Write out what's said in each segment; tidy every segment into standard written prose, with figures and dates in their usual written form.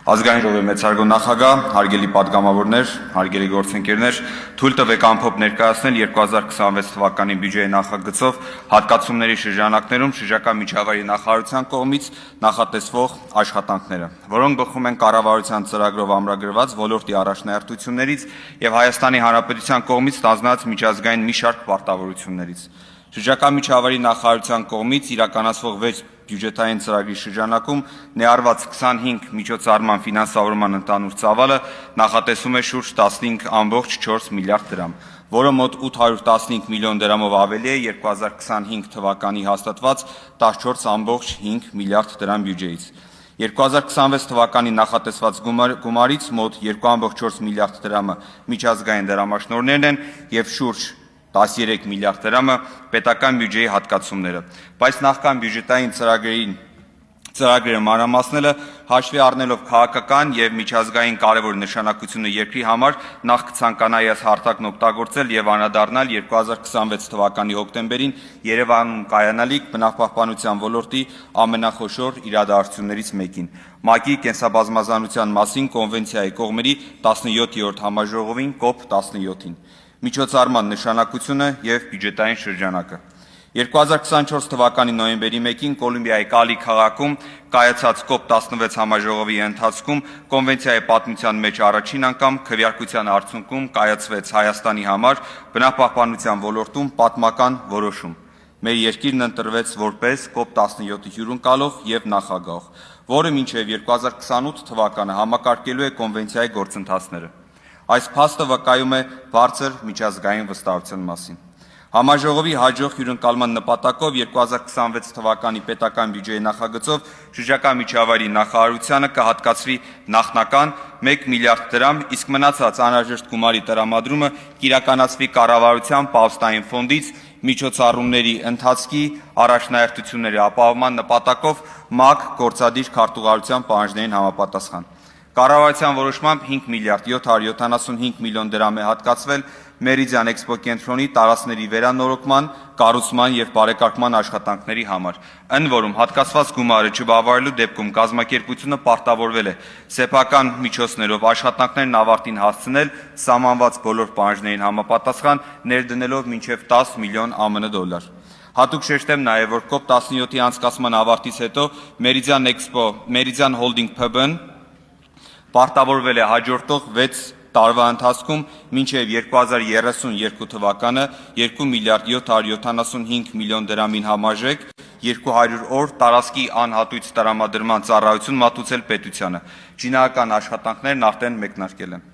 Ազգային ժողովի մեծարգո նախագահ, հարգելի պատգամավորներ, հարգելի գործընկերներ, թույլ տվեք ամփոփ ներկայացնել 2026 թվականի բյուջեի նախագծով հատկացումների շրջանակներում շրջակա միջավայրի նախարարության կողմից նախատեսվող աշխատանքները, որոնք բխում են կառավարության ծրագրով ամրագրված ոլորտի առաջնահերթություններից եւ Հայաստանի Հանրապետության կողմից ստանձնած միջազգային մի շարք պարտավորություններից։ Շրջակա միջավայրի նախարարության կողմից իրականացվող 6 բյուջետային ծրագրի շրջանակում ներառված 25 միջոցառման ֆինանսավորման ընդհանուր ծավալը նախատեսում է շուրջ 15.4 միլիարդ դրամ, որը մոտ 815 միլիոն դրամով ավելի է 2025 թվականի հաստատված 14.5 միլիարդ դրամ բյուջեից։ 2026 թվականի նախատեսված գումարից մոտ 2.4 միլիարդ դրամը միջազգային դրամաշնորհներն են եւ շուրջ 13 միլիարդ դրամը պետական բյուջեի հատկացումները, բայց նախքան բյուջետային ծրագրերը մանրամասնելը հաշվի առնելով քաղաքական եւ միջազգային կարևոր նշանակությունը երկրի համար նախ կցանկանայի այս հարթակն օգտագործել եւ անդրադառնալ 2026 թվականի հոկտեմբերին Երևանում կայանալիք բնապահպանության ոլորտի ամենախոշոր իրադարձություններից մեկին՝ ՄԱԿ-ի կենսաբազմազանության մասին կոնվենցիայի կողմերի 17-րդ համաժողովին COP17-ին։ Միջոցառման նշանակությունը եւ բյուջետային շրջանակը։ 2024 թվականի նոյեմբերի 1-ին Կոլումբիայի Կալի քաղաքում կայացած COP16 համաժողովի ընթացքում կոնվենցիայի պատմության մեջ առաջին անգամ քվեարկության արդյունքում կայացվեց Հայաստանի համար բնապահպանության ոլորտում պատմական որոշում։ Մեր երկիրն ընտրվեց որպես COP17-ի հյուրընկալող եւ նախագահ, որը մինչեւ 2028 թվականը համակարգելու է կոնվենցիայի գործընթացները։ Այս փաստը վկայում է բարձր միջազգային վստահության մասին։ Համաժողովի հաջող հյուրընկալման նպատակով 2026 թվականի պետական բյուջեի նախագծով շրջակա միջավայրի նախարարությանը կհատկացվի նախնական 1 միլիարդ դրամ, իսկ մնացած անհրաժեշտ գումարի տրամադրումը կիրականացվի կառավարության պահոստային ֆոնդից միջոցառումների ընթացքի առաջնահերթությունների ապահովման նպատակով ՄԱԿ գործադիր քարտուղարության պահանջներին համապատասխան։ Կառավարության որոշմամբ 5 միլիարդ 775 միլիոն դրամ է հատկացվել Մերիդիան էքսպո կենտրոնի տարածքների վերանորոգման, կառուցման եւ բարեկարգման աշխատանքների համար, ընդ որում հատկացված գումարը չբավարարելու դեպքում կազմակերպությունը պարտավորվել է սեփական միջոցներով աշխատանքներն ավարտին հասցնել սահմանված բոլոր պահանջներին համապատասխան ներդնելով մինչեւ 10 միլիոն ԱՄՆ դոլար։ Հատուկ շեշտեմ նաեւ, որ COP17-ի անցկացման ավարտից հետո Meridian Holding PB-ն պարտավորվել է հաջորդող 6 տարվա ընթացքում մինչև 2032 թվականը 2 միլիարդ 775 միլիոն դրամին համարժեք 200 օր տարածքի անհատույց տրամադրման ծառայություն մատուցել պետությանը։ Շինարարական աշխատանքներն արդեն մեկնարկել են։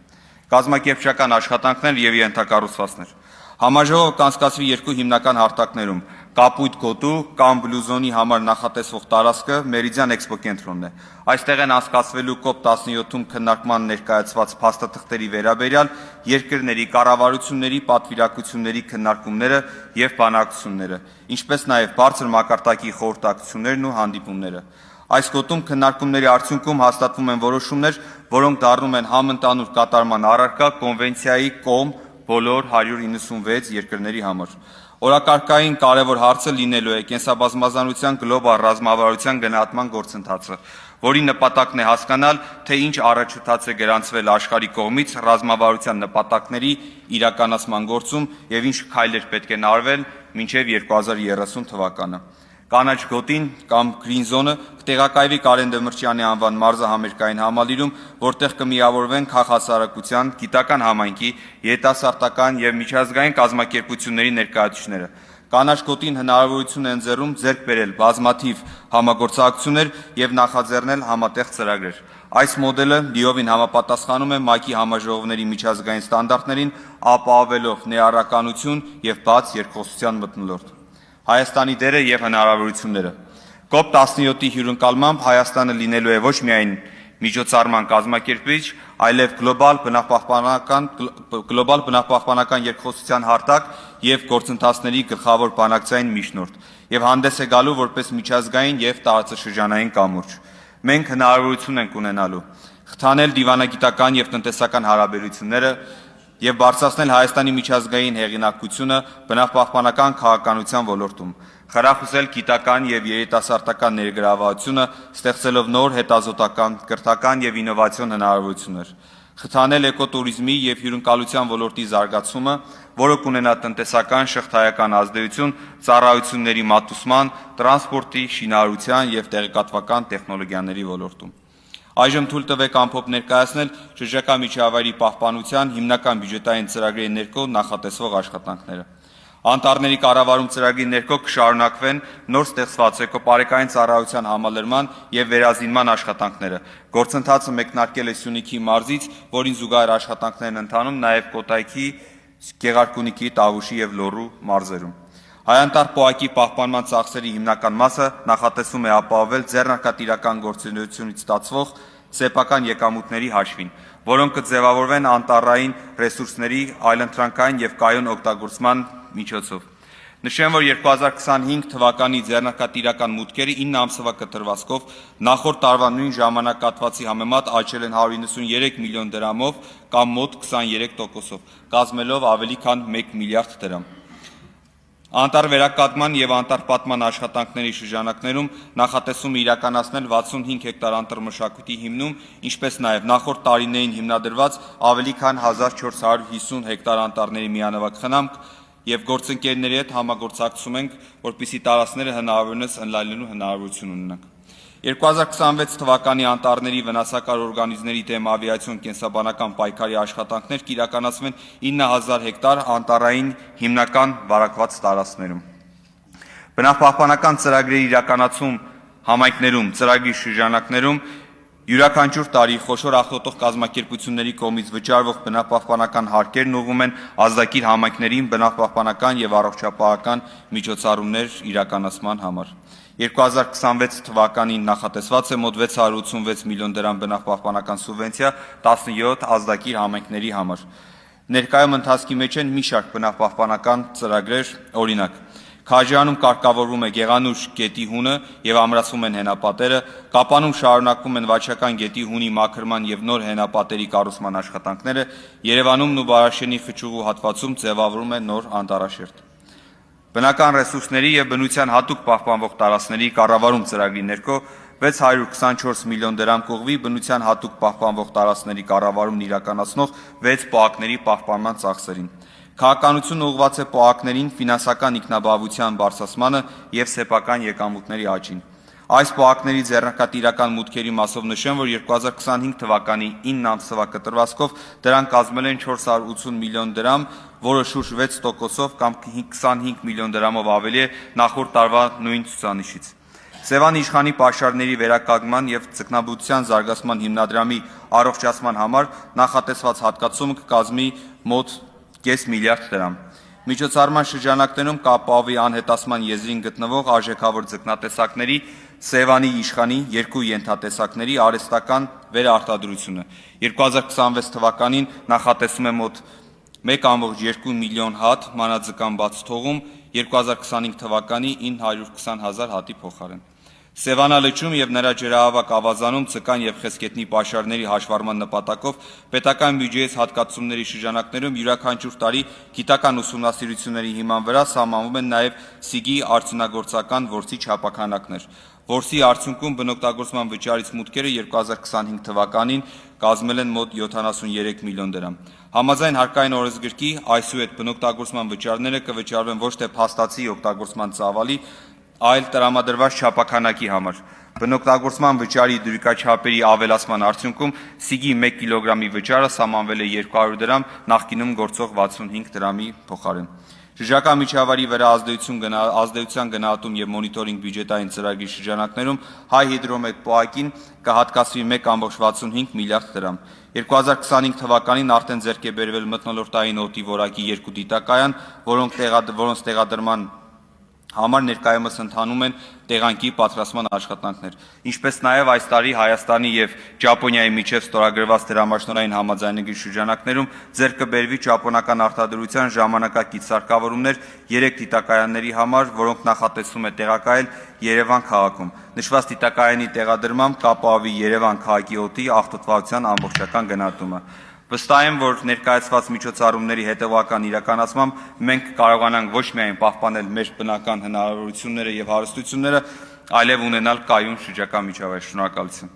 Կազմակերպչական աշխատանքներ եւ ենթակառուցվածքներ։ Համաժողովը կանցկացվի 2 հիմնական հարթակներում՝ Կապույտ գոտու կամ բլուզոնի համար նախատեսվող տարածքը Մերիդիան էքսպո կենտրոնն է։ Այստեղ են անցկացվելու COP17-ում քննարկման ներկայացված փաստաթղթերի վերաբերյալ երկրների կառավարությունների պատվիրակությունների քննարկումները եւ բանակցությունները, ինչպես նաեւ բարձր մակարդակի խորհրդակցություններն ու հանդիպումները։ Այս գոտում քննարկումների արդյունքում հաստատվում են որոշումներ, որոնք դառնում են համընդհանուր կատարման առարկա կոնվենցիայի կողմ բոլոր 196 երկրների համար։ Օրակարգային կարևոր հարցը լինելու է կենսաբազմազանության գլոբալ ռազմավարության գնահատման գործընթացը, որի նպատակն է հասկանալ, թե ինչ առաջընթաց է գրանցվել աշխարհի կողմից ռազմավարության նպատակների իրականացման գործում եւ ինչ քայլեր պետք են արվել մինչեւ 2030 թվականը։ Կանաչ գոտին կամ Green Zone-ը կտեղակայվի Կարեն Դեմիրճյանի անվան մարզահամերգային համալիրում, որտեղ կմիավորվեն քաղաքասարակության, գիտական համայնքի, երիտասարդական եւ միջազգային կազմակերպությունների ներկայացուցիչները։ Կանաչ գոտին հնարավորություն է ընձեռում ձեռք բերել բազմաթիվ համագործակցություններ եւ նախաձեռնել համատեղ ծրագրեր։ Այս մոդելը լիովին համապատասխանում է ՄԱԿ-ի համաժողովների միջազգային ստանդարտներին, ապահովելով ներառականություն եւ բաց երկխոսության մթնոլորտ։ Հայաստանի դերը եւ հնարավորությունները։ COP17-ի հյուրընկալմամբ Հայաստանը լինելու է ոչ միայն միջոցառման կազմակերպիչ, այլև գլոբալ բնապահպանական երկխոսության հարթակ եւ գործընթացների գլխավոր բանակցային միջնորդ եւ հանդես է գալու որպես միջազգային եւ տարածաշրջանային կամուրջ։ Մենք հնարավորություն ենք ունենալու խթանել դիվանագիտական եւ տնտեսական հարաբերությունները եւ բարձրացնել Հայաստանի միջազգային հեղինակությունը բնապահպանական քաղաքականության ոլորտում, Խրախուսել գիտական և երիտասարդական ներգրավվածությունը, ստեղծելով նոր հետազոտական, կրթական և ինովացիոն հնարավորություններ։ Խթանել էկոտուրիզմի և հյուրընկալության ոլորտի զարգացումը, որը կունենա տնտեսական շղթայական ազդեցություն ծառայությունների մատուցման, տրանսպորտի, շինարարության և տեղեկատվական տեխնոլոգիաների ոլորտում։ Այժմ թույլ տվեք ամփոփ ներկայացնել շրջակա միջավայրի պահպանության հիմնական բյուջետային ծրագրերի ներքո նախատեսվող աշխատանքները։ Անտառների կառավարում ծրագրի ներքո կշարունակվեն նոր ստեղծված էկոպարեկային ծառայության համալրման և վերազինման աշխատանքները։ Գործընթացը մեկնարկել է Սյունիքի մարզից, որին զուգահեռ աշխատանքներ են ընթանում նաև Կոտայքի, Գեղարքունիքի, Տավուշի և Լոռու մարզերում։ Հայանտառ պոակի պահպանման ծախսերի հիմնական մասը նախատեսվում է ապահովել ձեռնարկատիրական գործունեությունից ստացվող սեփական եկամուտների հաշվին, որոնք կձևավորվեն անտառային ռեսուրսների այլընտրանքային և կայուն օգտագործման միջոցով։ Նշեմ, որ 2025 թվականի ձեռնարկատիրական մուտքերը 9 ամսվա կտրվածքով նախորդ տարվա նույն ժամանակահատվածի համեմատ աճել են 193 միլիոն դրամով կամ մոտ 23%, կազմելով ավելի քան 1 միլիարդ դրամ։ Անտառվերակազմման և անտառպատման աշխատանքների շրջանակներում նախատեսվում է իրականացնել 65 հեկտար անտառմշակույթի հիմնում, ինչպես նաև նախորդ տարիներին հիմնադրված ավելի քան 1450 հեկտար անտառների միանավագ խնամք և գործընկերների հետ համագործակցում ենք, որպեսզի տարածքները հնարավորինս ընլայնելու հնարավորություն ունենանք։ 2026 թվականի անտառների վնասակար օրգանիզմների դեմ ավիացիոն կենսաբանական պայքարի աշխատանքներ կիրականացվեն 9000 հեկտար անտառային հիմնական վարակված տարածքներում։ Բնապահպանական ծրագրերի իրականացում համայնքներում ծրագրի շրջանակներում յուրաքանչյուր տարի խոշոր աղտոտող կազմակերպությունների կողմից վճարվող բնապահպանական հարկերն ուղղվում են ազդակիր համայնքներին բնապահպանական և առողջապահական միջոցառումներ իրականացման համար։ 2026 թվականին նախատեսված է մոտ 686 միլիոն դրամ բնապահպանական սուբվենցիա 17 ազդակիր համայնքների համար։ Ներկայում ընթացքի մեջ են մի շարք բնապահպանական ծրագրեր, օրինակ՝ Քաջարանում կարգավորվում է Գեղանուշ գետի հունը և ամրացվում են հենապատերը, Կապանում շարունակվում են Վաչական գետի հունի մաքրման և նոր հենապատերի կառուցման աշխատանքները, Երևանումն ու Բարաշենի խճուղու հատվածում ձևավորվում է նոր անտառաշերտ։ Բնական ռեսուրսների և բնության հատուկ պահպանվող տարածքների կառավարում ծրագրի ներքո 624 միլիոն դրամ կուղղվի բնության հատուկ պահպանվող տարածքների կառավարումն իրականացնող 6 պոակների պահպանման ծախսերին։ Քաղաքականությունը ուղղված է պոակներին ֆինանսական ինքնաբավության բարձրացմանը և սեփական եկամուտների աճին։ Այս պոակների ձեռնարկատիրական մուտքերի մասով նշեմ, որ 2025 թվականի 9 ամսվա կտրվածքով դրանք կազմել են 480 միլիոն դրամ, որը շուրջ 6%-ով կամ 25 միլիոն դրամով ավելի է նախորդ տարվա նույն ցուցանիշից։ Սևան իշխանի պաշարների վերականգնման և ձկնաբուծության զարգացման հիմնադրամի առողջացման համար նախատեսված հատկացումը կկազմի մոտ 0.5 միլիարդ դրամ։ Միջոցառման շրջանակներում կապահովի անհետացման եզրին գտնվող արժեքավոր ձկնատեսակների, Սևանի իշխանի երկու ենթատեսակների արհեստական վերարտադրությունը։ 2026 թվականին նախատեսվում է մոտ 1.2 միլիոն հատ մանաձկան բաց թողում, 2025 թվականի 920,000 հատի փոխարեն։ Սևանալճում և նրա ջրահավաք ավազանում ձկան և խեցգետնի պաշարների հաշվառման նպատակով պետական բյուջեից հատկացումների շրջանակներում յուրաքանչյուր տարի գիտական ուսումնասիրությունների հիման վրա սահմանվում են նաև սիգի արդյունագործական որսի չափաքանակներ։ Որսի արդյունքում բնօգտագործման վճարից մուտքերը 2025 թվականին կազմել են մոտ 73 միլիոն դրամ։ Համաձայն հարկային օրենսգրքի այսուհետ բնօգտագործման վճարները կվճարվեն ոչ թե փաստացի օգտագործման ծավալի, այլ տրամադրված չափաքանակի համար։ Բնօգտագործման վճարի դրույքաչափերի ավելացման արդյունքում սիգի 1 կիլոգրամի վճարը սահմանվել է 200 դրամ, նախկինում գործող 65 դրամի փոխարեն։ Շրջակա միջավայրի վրա ազդեցության գնահատում և մոնիտորինգ բյուջետային ծրագրի շրջանակներում Հայհիդրոմետ պոակին կհատկացվի 1.65 միլիարդ դրամ։ 2025 թվականին արդեն ձեռք է բերվել մթնոլորտային օդի որակի 2 դիտակայան, որոնց տեղադրման համար ներկայումս ընթանում են տեղանքի պատրաստման աշխատանքներ, ինչպես նաև այս տարի Հայաստանի և Ճապոնիայի միջև ստորագրված դրամաշնորհային համաձայնագրի շրջանակներում ձեռք կբերվի ճապոնական արտադրության ժամանակակից սարքավորումներ 3 դիտակայանների համար, որոնք նախատեսվում է տեղակայել Երևան քաղաքում։ Նշված դիտակայանի տեղադրմամբ կապահովի Երևան քաղաքի օդի աղտոտվածության ամբողջական գնահատումը։ Վստահ եմ, որ ներկայացված միջոցառումների հետևական իրականացմամբ մենք կարողանանք ոչ միայն պահպանել մեր բնական հնարավորությունները եւ հարստությունները, այլև ունենալ կայուն շրջակա միջավայր։ Շնորհակալություն։